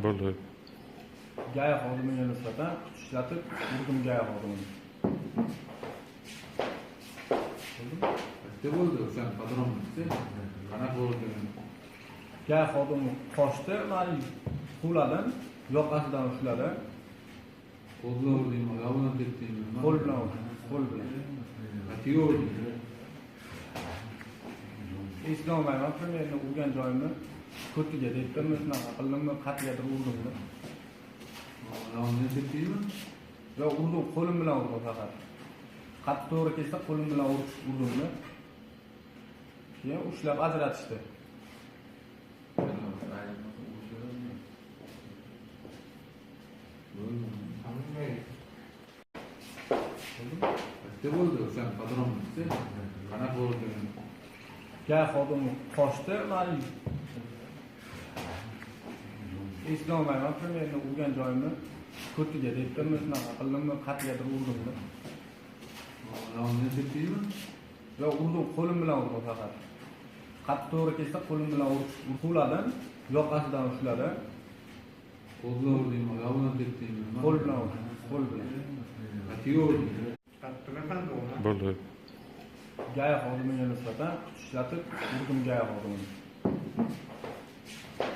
Bo'ldi. Gaya xodimiga nisbatan kuch ishlatib, urdim gaya xodimini. Bitta bo'ldi, o'shan patronimiz. Qanaqa bo'ldi? Gaya xodimi qochdi, mani qo'ladan, yoqasidan ushladi. Qo'l bilan urdingmi, oyoq bilan tepdingmi? Qo'l bilan urdi, qo'l bilan. Qatiga urding. Eslolmayman, meni urgan joyimni ko'tiga debdimmi, shunaqa qildimmi, qatigadir urdimmi. Oyog'ini tepdingmi? Yo, urdim, qo'lim bilan urdim faqat. Qattiq to'g'ri kelsa, qo'lim bilan urdimmi. Keyin ushlab ajratishdi. Bitta bo'ldi, o'shan patronimiz. Qanaqa bo'ldi? Gaya xodimi qochdi, mani eslolmayman, meni urgan joyimni ko'tiga debdimmi, shunaqa qildimmi, qatigadir urdimmi. Oyog'ini tepdingmi? Yo, urdim, qo'lim bilan urdim faqat. Qattiq to'g'ri kelsa, qo'lim bilan qo'ladan, yoqasidan ushladi. Qo'l bilan urdingmi, oyoq bilan tepdingmi? Qo'l bilan urdim, qo'l bilan. Qatiga urding. Bo'ldi. Gaya xodimiga nisbatan kuch ishlatib, urdim gaya xodimini.